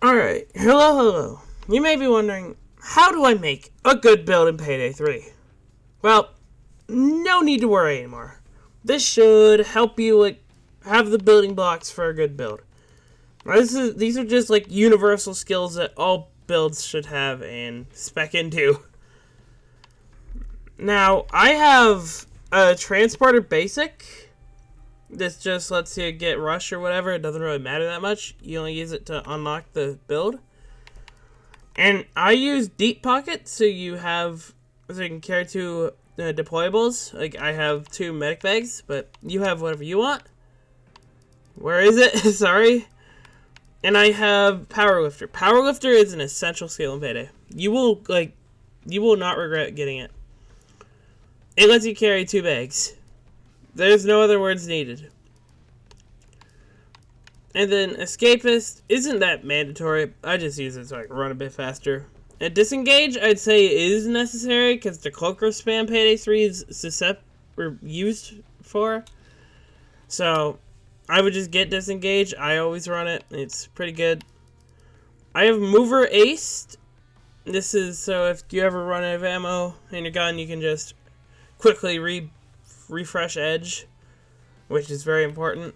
Alright, hello. You may be wondering, how do I make a good build in Payday 3? Well, no need to worry anymore. This should help you have the building blocks for a good build. These are just universal skills that all builds should have and spec into. Now, I have a Transporter Basic. This just lets you get rush or whatever. It doesn't really matter that much. You only use it to unlock the build. And I use Deep Pocket, so you can carry two deployables. I have two medic bags, but you have whatever you want. Where is it? Sorry. And I have Powerlifter. Powerlifter is an essential skill in Payday. You will not regret getting it. It lets you carry two bags. There's no other words needed. And then Escapist isn't that mandatory. I just use it so I can run a bit faster. And Disengage, I'd say, is necessary because the Cloaker spam Payday 3 is used for. So I would just get Disengage. I always run it. It's pretty good. I have Mover Aced. This is so if you ever run out of ammo in your gun, you can just quickly refresh edge, which is very important.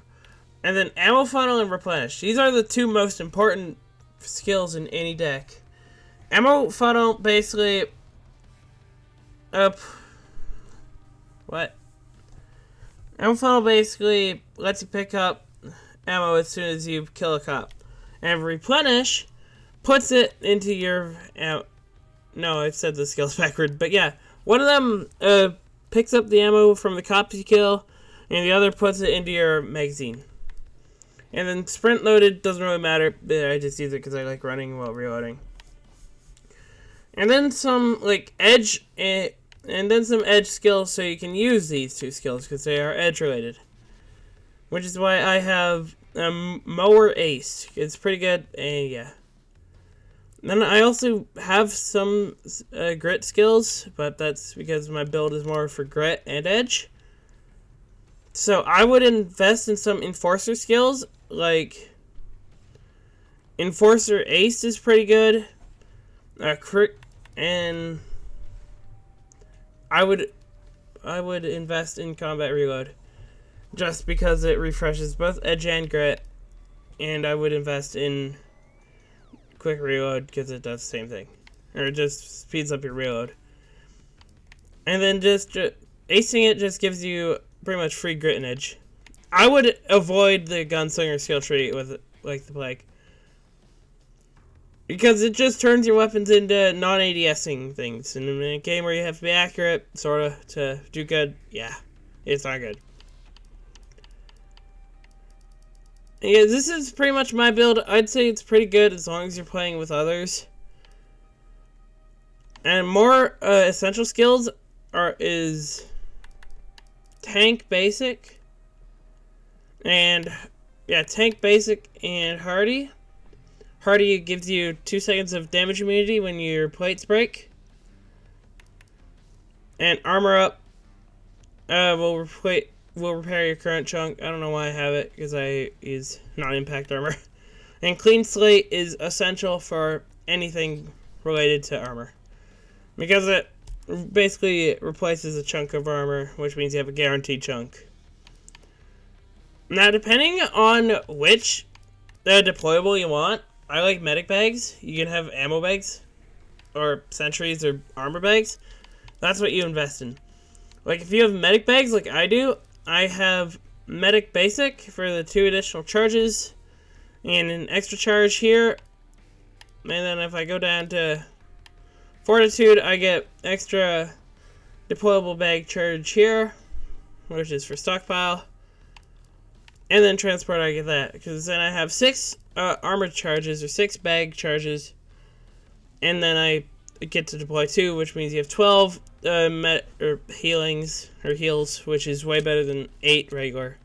And then Ammo Funnel and Replenish. These are the two most important skills in any deck. Ammo Funnel basically Ammo Funnel basically lets you pick up ammo as soon as you kill a cop. And Replenish puts it into your no, I said the skills backward, but yeah. One of them picks up the ammo from the cops you kill, and the other puts it into your magazine. And then Sprint Loaded doesn't really matter, but I just use it because I like running while reloading. And then some edge, and then some edge skills so you can use these two skills because they are edge related. Which is why I have Mower Ace. It's pretty good, and yeah. Then I also have some grit skills, but that's because my build is more for grit and edge. So I would invest in some Enforcer skills, like Enforcer Ace is pretty good. And I would invest in Combat Reload, just because it refreshes both edge and grit, and I would invest in Quick Reload because it does the same thing, or it just speeds up your reload. And then just acing it just gives you pretty much free grit and edge. I would avoid the Gunslinger skill tree with the plague, because it just turns your weapons into non-ADSing things. And in a game where you have to be accurate, sorta, to do good, yeah, it's not good. Yeah, this is pretty much my build. I'd say it's pretty good as long as you're playing with others. And more essential skills is Tank Basic. And yeah, Tank Basic and Hardy. Hardy gives you 2 seconds of damage immunity when your plates break. And Armor Up will repair your current chunk. I don't know why I have it, because I use non-impact armor. And Clean Slate is essential for anything related to armor, because it basically replaces a chunk of armor, which means you have a guaranteed chunk. Now, depending on which deployable you want, I like medic bags. You can have ammo bags, or sentries, or armor bags. That's what you invest in. If you have medic bags like I do, I have Medic Basic for the 2 additional charges, and an extra charge here. And then if I go down to Fortitude, I get extra deployable bag charge here, which is for stockpile. And then Transport, I get that, because then I have 6 armor charges, or 6 bag charges, and then I get to deploy 2, which means you have 12 heals, which is way better than 8 regular.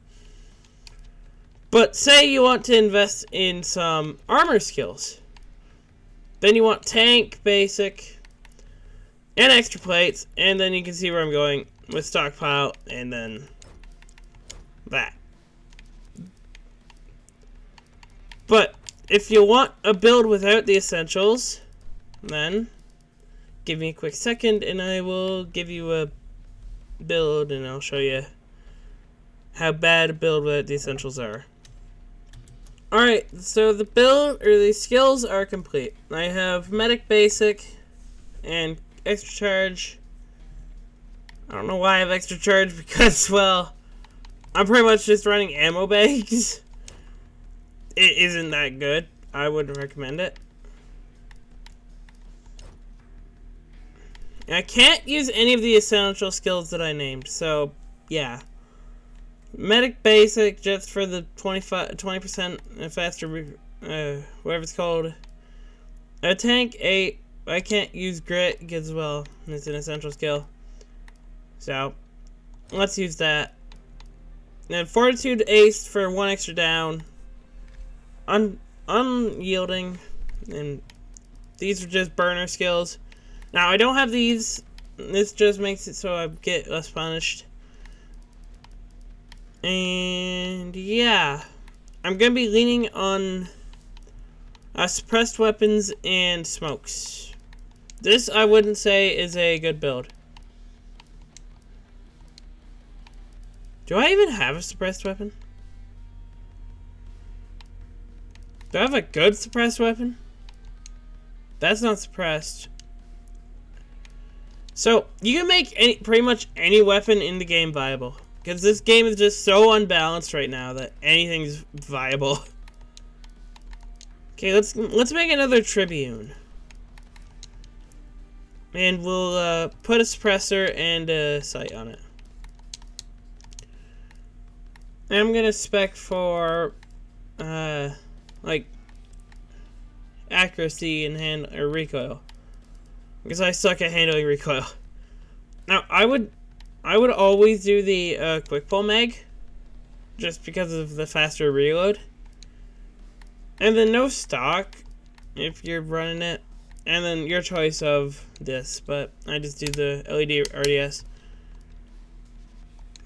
But say you want to invest in some armor skills, then you want Tank Basic and extra plates, and then you can see where I'm going with stockpile, and then that. But if you want a build without the essentials, then give me a quick second and I will give you a build and I'll show you how bad a build without the essentials are. Alright, so the build, or the skills are complete. I have Medic Basic and Extra Charge. I don't know why I have Extra Charge because, well, I'm pretty much just running ammo bags. It isn't that good. I wouldn't recommend it. I can't use any of the essential skills that I named, so yeah. Medic Basic, just for the 20% faster, whatever it's called. A Tank 8, I can't use Grit because, well, it's an essential skill. So, let's use that. And Fortitude Ace for 1 extra down. Unyielding, and these are just burner skills. Now, I don't have these. This just makes it so I get less punished. And yeah, I'm going to be leaning on suppressed weapons and smokes. This I wouldn't say is a good build. Do I even have a suppressed weapon? Do I have a good suppressed weapon? That's not suppressed. So, you can make pretty much any weapon in the game viable. Because this game is just so unbalanced right now that anything's viable. Okay, let's make another Tribune. And we'll put a suppressor and a sight on it. And I'm gonna spec for like accuracy and recoil. Because I suck at handling recoil. Now I would always do the quick pull mag, just because of the faster reload. And then no stock, if you're running it. And then your choice of this, but I just do the LED RDS.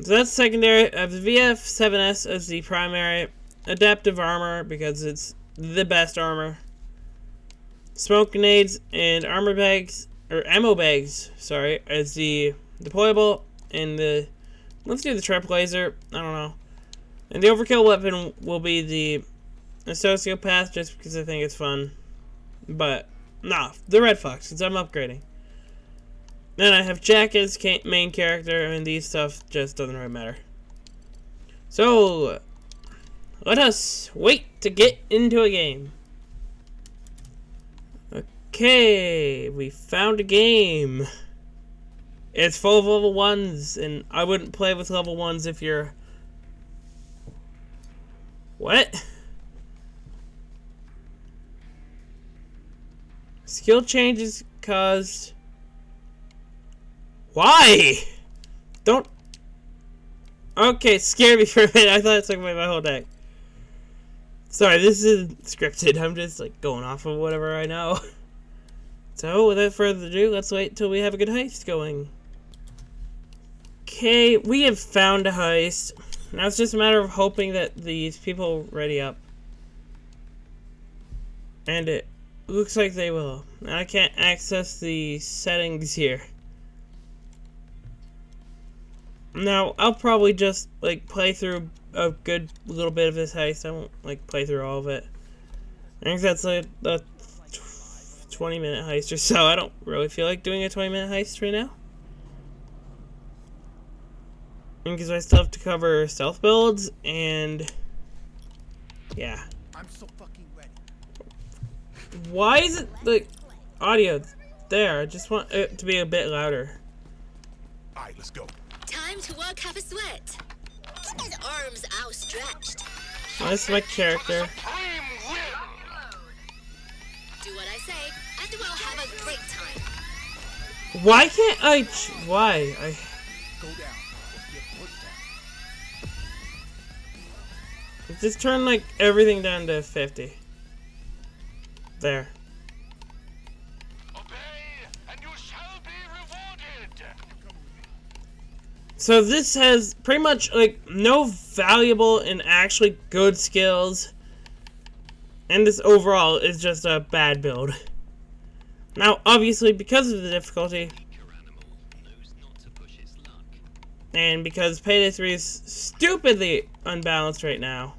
So that's secondary. I have the VF7S as the primary. Adaptive armor, because it's the best armor. Smoke grenades and armor bags, or ammo bags, sorry, as the deployable. And the, let's do the trap laser, I don't know. And the overkill weapon will be the sociopath, just because I think it's fun. But, nah, the Red Fox, since I'm upgrading. Then I have Jack as main character, and these stuff just doesn't really matter. So, let us wait to get into a game. Okay, we found a game. It's full of level 1s, and I wouldn't play with level 1s if you're... What? Skill changes caused... Why? Don't... Okay, scared me for a minute. I thought it took away my whole deck. Sorry, this isn't scripted. I'm just, like, going off of whatever I know. So, without further ado, let's wait till we have a good heist going. Okay, we have found a heist. Now it's just a matter of hoping that these people ready up. And it looks like they will. I can't access the settings here. Now, I'll probably just, like, play through a good little bit of this heist. I won't, like, play through all of it. I think that's like a 20-minute heist or so. I don't really feel like doing a 20-minute heist right now. Because I still have to cover stealth builds, and... yeah. I'm so fucking ready. Why is it, like, audio there? I just want it to be a bit louder. Alright, let's go. Time to work half a sweat. Keep his arms outstretched. That's my character. Do what I say, and we'll have a great time. Why can't I... why? Go down or get put down. Just turn, like, everything down to 50. There. Obey, and you shall be rewarded. So this has pretty much, like, no valuable and actually good skills. And this overall is just a bad build. Now, obviously, because of the difficulty, and because Payday 3 is stupidly unbalanced right now,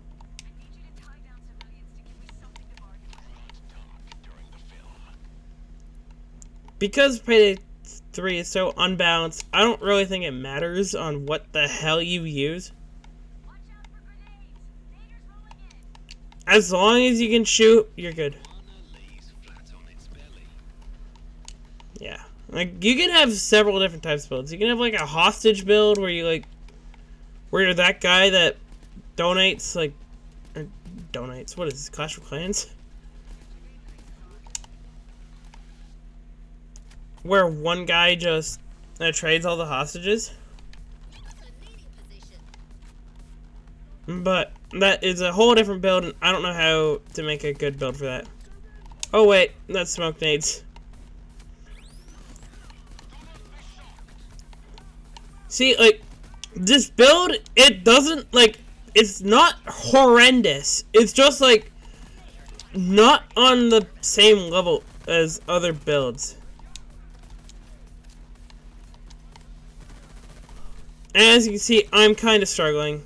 because Payday 3 is so unbalanced, I don't really think it matters on what the hell you use. As long as you can shoot, you're good. Yeah. Like, you can have several different types of builds. You can have, like, a hostage build where you, like, where you're that guy that donates, like, or donates, what is this, Clash of Clans? Where one guy just trades all the hostages. But that is a whole different build, and I don't know how to make a good build for that. Oh wait, that's smoke nades. See, like, this build, it doesn't, like, it's not horrendous. It's just, like, not on the same level as other builds. And as you can see, I'm kind of struggling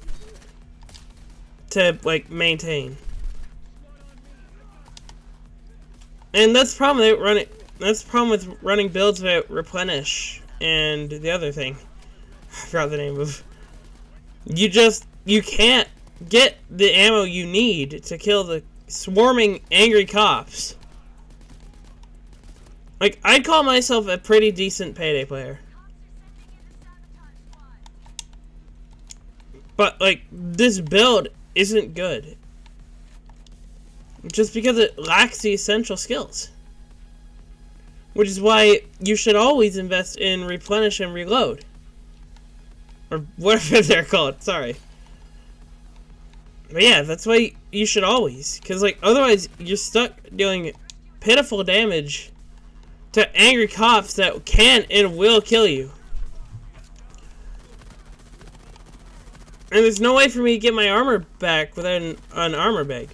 to, like, maintain. And that's the problem with running. That's the problem with running builds without replenish and the other thing. I forgot the name of. You can't get the ammo you need to kill the swarming angry cops. Like, I'd call myself a pretty decent Payday player. But, like, this build isn't good. Just because it lacks the essential skills. Which is why you should always invest in replenish and reload. Or whatever they're called, sorry. But yeah, that's why you should always. Because, like, otherwise you're stuck dealing pitiful damage to angry cops that can and will kill you. And there's no way for me to get my armor back without an armor bag.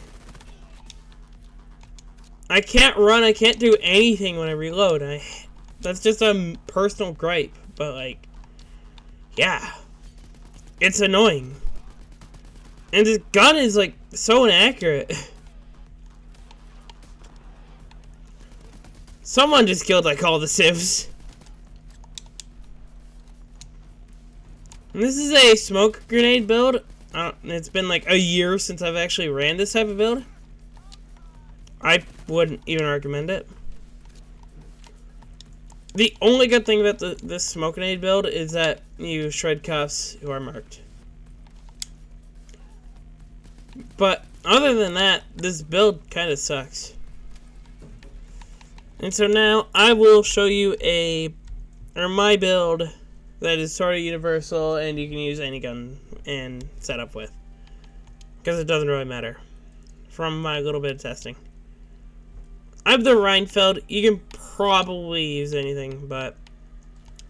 I can't run, I can't do anything when I reload. That's just a personal gripe, but, like, yeah. It's annoying. And this gun is, like, so inaccurate. Someone just killed, like, all the civs. And this is a smoke grenade build. It's been like a year since I've actually ran this type of build. I wouldn't even recommend it. The only good thing about this smoke grenade build is that you shred cuffs who are marked. But other than that, this build kind of sucks. And so now I will show you my build that is sort of universal and you can use any gun and setup with. Because it doesn't really matter. From my little bit of testing. I have the Reinfeld. You can probably use anything, but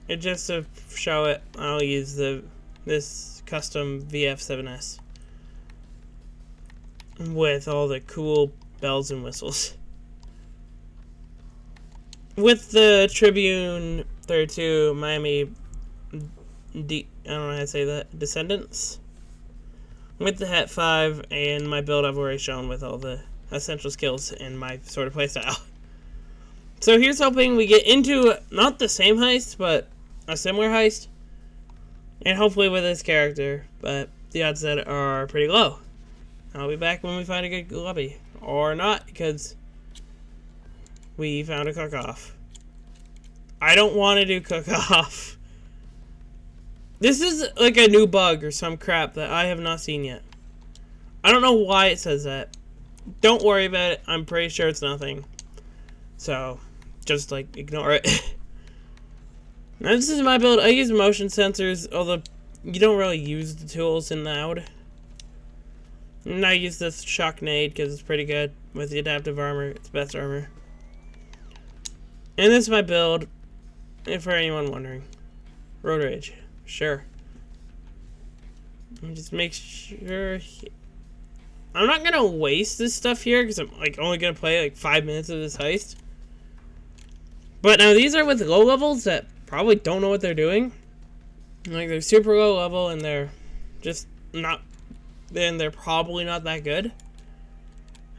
just to show it, I'll use this custom VF7S. With all the cool bells and whistles. With the Tribune 32 Miami I don't know how to say that, Descendants. With the Het 5 and my build I've already shown with all the essential skills and my sort of playstyle. So here's hoping we get into not the same heist, but a similar heist. And hopefully with this character, but the odds that are pretty low. I'll be back when we find a good lobby. Or not, because we found a cook-off. I don't want to do cook-off. This is like a new bug or some crap that I have not seen yet. I don't know why it says that. Don't worry about it. I'm pretty sure it's nothing. So, just like ignore it. Now this is my build. I use motion sensors, although you don't really use the tools in loud. And I use this shock nade because it's pretty good with the adaptive armor. It's best armor. And this is my build. And for anyone wondering, road rage. Sure. Let me just make sure. I'm not gonna waste this stuff here because I'm like only gonna play like 5 minutes of this heist. But now these are with low levels that probably don't know what they're doing. Like they're super low level and they're just not. Then they're probably not that good.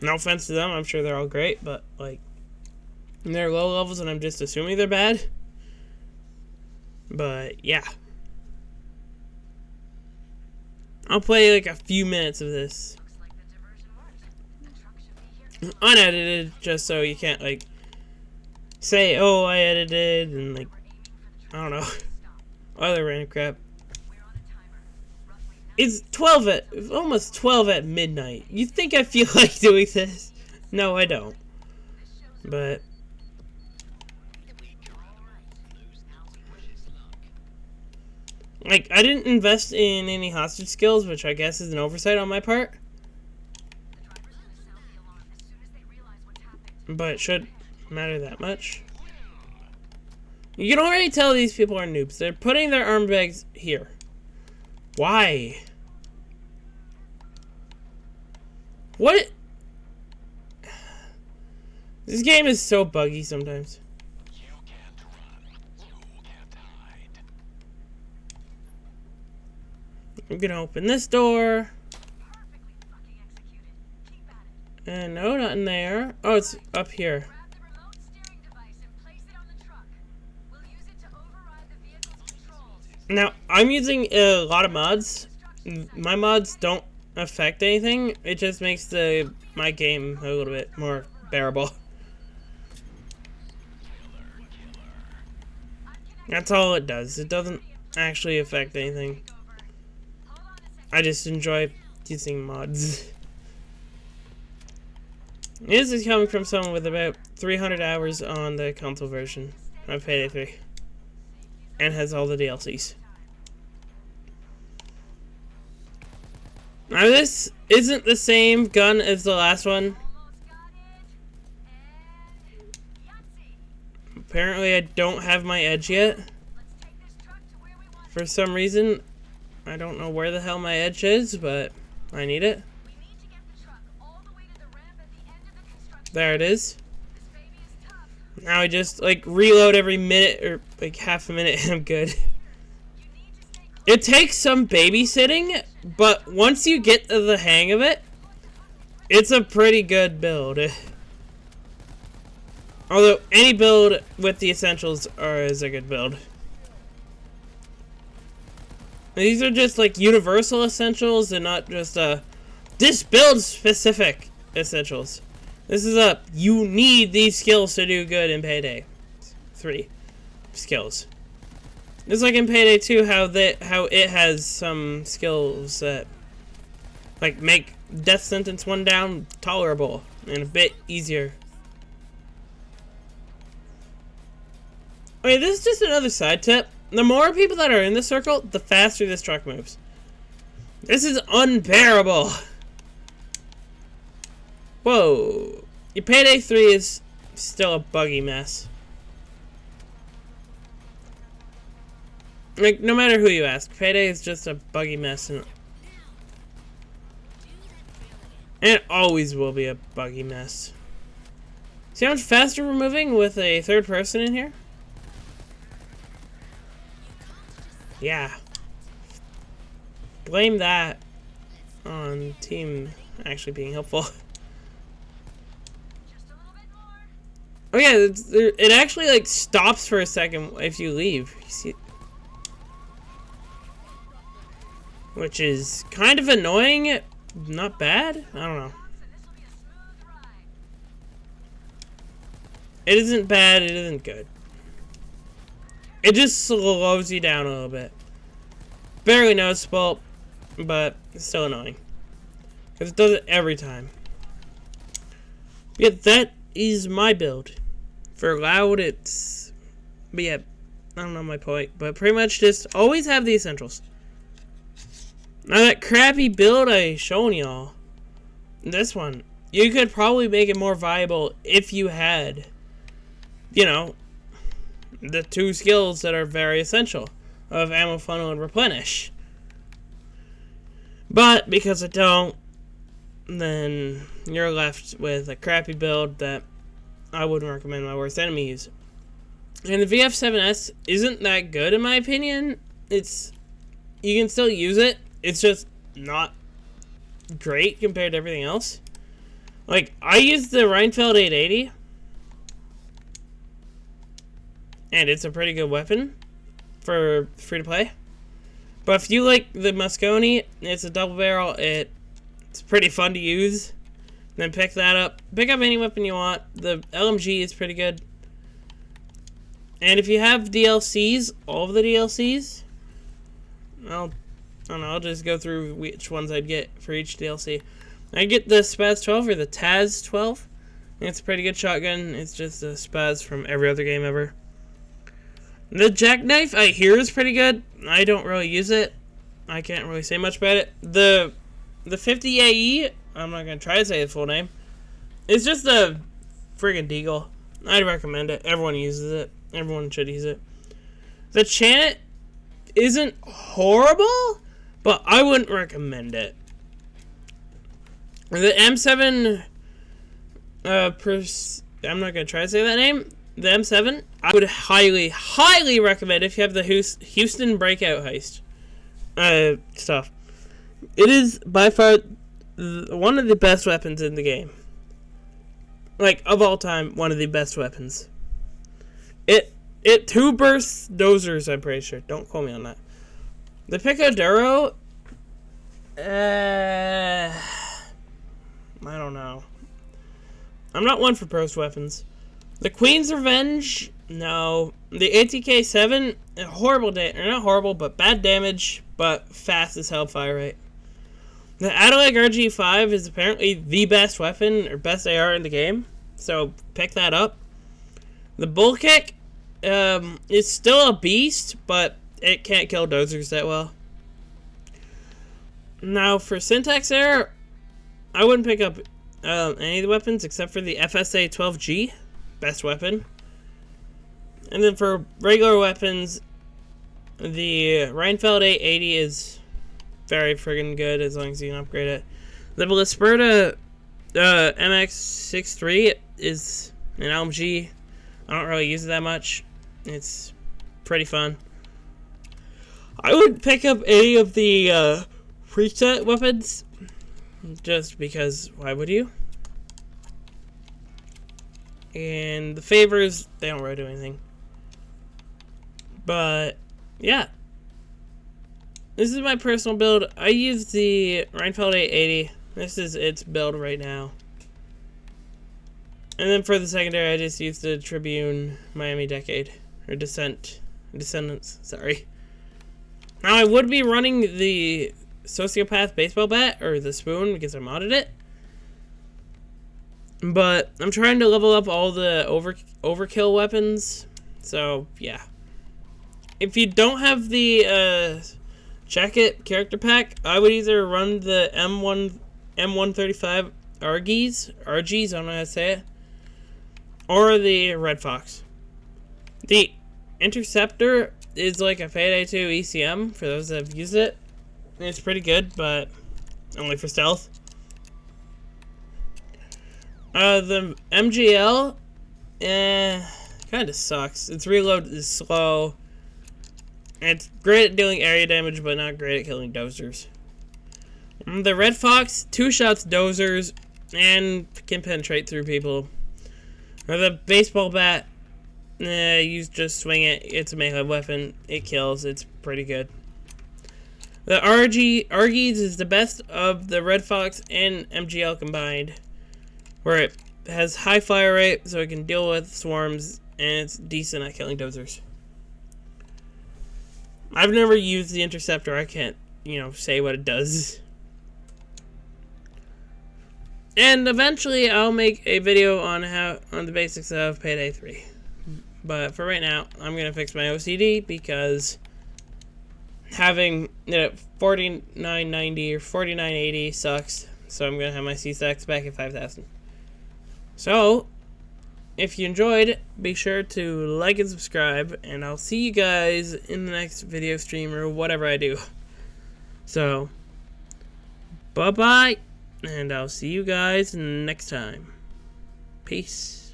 No offense to them, I'm sure they're all great, but like they're low levels and I'm just assuming they're bad. But yeah. I'll play like a few minutes of this. Unedited, just so you can't like say, oh, I edited, and like, I don't know, other random crap. It's almost 12 at midnight. You think I feel like doing this? No, I don't. But like, I didn't invest in any hostage skills, which I guess is an oversight on my part. But it shouldn't matter that much. You can already tell these people are noobs. They're putting their arm bags here. Why? What? This game is so buggy sometimes. You can't run. You can't hide. I'm gonna open this door. And no, not in there. Oh, it's up here. Now, I'm using a lot of mods. My mods don't affect anything. It just makes my game a little bit more bearable. That's all it does. It doesn't actually affect anything. I just enjoy using mods. This is coming from someone with about 300 hours on the console version of Payday 3. And has all the DLCs. Now this isn't the same gun as the last one. Apparently I don't have my edge yet. For some reason, I don't know where the hell my edge is, but I need it. There it is. Now I just like reload every minute or like half a minute and I'm good. It takes some babysitting, but once you get the hang of it, it's a pretty good build. Although any build with the essentials is a good build. These are just like universal essentials and not just this build specific essentials. This is you need these skills to do good in Payday 3 skills. It's like in Payday 2 how it has some skills that like make death sentence 1 down tolerable and a bit easier. Okay, this is just another side tip. The more people that are in the circle, the faster this truck moves. This is unbearable. Whoa. Your Payday 3 is still a buggy mess. Like, no matter who you ask, Payday is just a buggy mess. And it always will be a buggy mess. See how much faster we're moving with a third person in here? Yeah. Blame that on team actually being helpful. Oh yeah, it actually like stops for a second if you leave. You see, which is kind of annoying. Not bad. I don't know. It isn't bad. It isn't good. It just slows you down a little bit. Barely noticeable, but it's still annoying. Because it does it every time. Yet that is my build. For loud, it's... But yeah, I don't know my point. But pretty much just always have the essentials. Now that crappy build I shown y'all, this one, you could probably make it more viable if you had, you know, the 2 skills that are very essential of ammo funnel and replenish. But because I don't, then you're left with a crappy build that I wouldn't recommend my worst enemy use. And the VF7S isn't that good in my opinion. You can still use it. It's just not great compared to everything else. Like, I use the Reinfeld 880, and it's a pretty good weapon for free to play. But if you like the Moscone, it's a double barrel. It's pretty fun to use. Then pick that up. Pick up any weapon you want. The LMG is pretty good. And if you have DLCs, all of the DLCs, I don't know, I'll just go through which ones I'd get for each DLC. I get the Spaz 12 or the Taz 12. It's a pretty good shotgun. It's just a Spaz from every other game ever. The Jackknife I hear is pretty good. I don't really use it. I can't really say much about it. The 50 AE, I'm not going to try to say the full name. It's just a friggin' deagle. I'd recommend it. Everyone uses it. Everyone should use it. The Chant isn't horrible, but I wouldn't recommend it. The M7, I'm not going to try to say that name. The M7, I would highly, highly recommend if you have the Houston Breakout Heist stuff. It is by far one of the best weapons in the game. Like, of all time, one of the best weapons. It two bursts dozers, I'm pretty sure. Don't quote me on that. The Picaduro, I don't know. I'm not one for burst weapons. The Queen's Revenge, no. The ATK-7, horrible not horrible, but bad damage, but fast as hell fire rate. The Adalag RG5 is apparently the best weapon, or best AR in the game, so pick that up. The Bull Kick is still a beast, but it can't kill dozers that well. Now, for syntax error, I wouldn't pick up any of the weapons except for the FSA 12G, best weapon. And then for regular weapons, the Reinfeld 880 is very friggin' good as long as you can upgrade it. The Blisperta MX63 is an LMG. I don't really use it that much. It's pretty fun. I would pick up any of the preset weapons just because why would you? And the favors, they don't really do anything. But yeah. This is my personal build. I use the Reinfeld 880. This is its build right now. And then for the secondary, I just used the Tribune Miami Decade. Or Descendants, sorry. Now, I would be running the Sociopath Baseball Bat, or the Spoon, because I modded it. But I'm trying to level up all the overkill weapons. So, yeah. If you don't have the Jacket character pack, I would either run the M135 RGs, I don't know how to say it, or the Red Fox. The Interceptor is like a Payday 2 ECM, for those that have used it. It's pretty good, but only for stealth. The MGL, kind of sucks. Its reload is slow. It's great at dealing area damage, but not great at killing dozers. The Red Fox, 2 shots dozers, and can penetrate through people. Or the Baseball Bat, you just swing it. It's a melee weapon. It kills. It's pretty good. The RGs is the best of the Red Fox and MGL combined, where it has high fire rate, so it can deal with swarms, and it's decent at killing dozers. I've never used the Interceptor. I can't, say what it does. And eventually, I'll make a video on the basics of Payday 3. But for right now, I'm gonna fix my OCD because having 4990 or 4980 sucks. So I'm gonna have my C-Stacks back at 5000. So, if you enjoyed, be sure to like and subscribe, and I'll see you guys in the next video stream or whatever I do. So, bye-bye. And I'll see you guys next time. Peace.